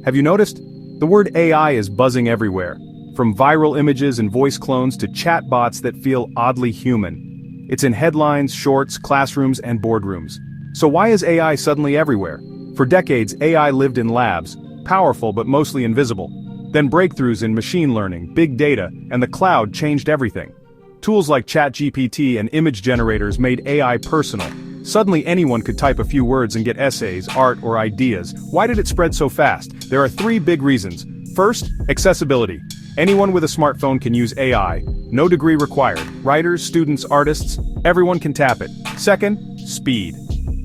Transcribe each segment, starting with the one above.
Have you noticed? The word AI is buzzing everywhere, from viral images and voice clones to chatbots that feel oddly human. It's in headlines, shorts, classrooms, and boardrooms. So why is AI suddenly everywhere? For decades, AI lived in labs, powerful but mostly invisible. Then breakthroughs in machine learning, big data, and the cloud changed everything. Tools like ChatGPT and image generators made AI personal. Suddenly anyone could type a few words and get essays, art, or ideas. Why did it spread so fast? There are three big reasons. First, accessibility. Anyone with a smartphone can use AI. No degree required. Writers, students, artists, everyone can tap it. Second, speed.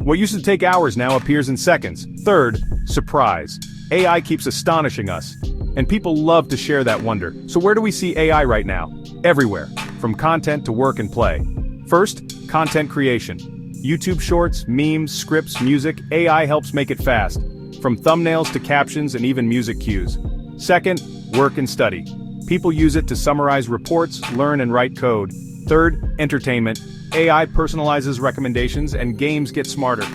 What used to take hours now appears in seconds. Third, surprise. AI keeps astonishing us. And people love to share that wonder. So where do we see AI right now? Everywhere. From content to work and play. First, content creation. YouTube shorts, memes, scripts, music, AI helps make it fast. From thumbnails to captions and even music cues. Second, work and study. People use it to summarize reports, learn and write code. Third, entertainment. AI personalizes recommendations and games get smarter.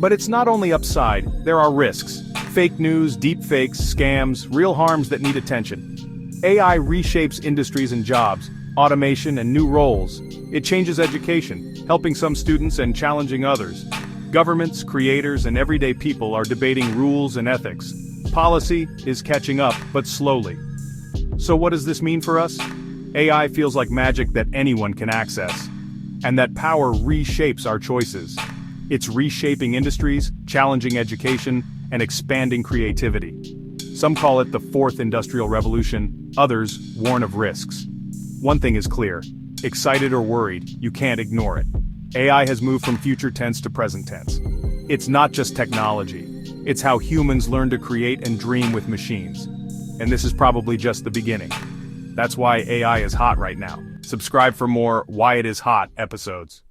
But it's not only upside, there are risks. Fake news, deepfakes, scams, real harms that need attention. AI reshapes industries and jobs, automation and new roles. It changes education, helping some students and challenging others. Governments, creators, and everyday people are debating rules and ethics. Policy is catching up, but slowly. So what does this mean for us? AI feels like magic that anyone can access. And that power reshapes our choices. It's reshaping industries, challenging education, and expanding creativity. Some call it the fourth industrial revolution, others warn of risks. One thing is clear. Excited or worried, you can't ignore it. AI has moved from future tense to present tense. It's not just technology. It's how humans learn to create and dream with machines. And this is probably just the beginning. That's why AI is hot right now. Subscribe for more Why It Is Hot episodes.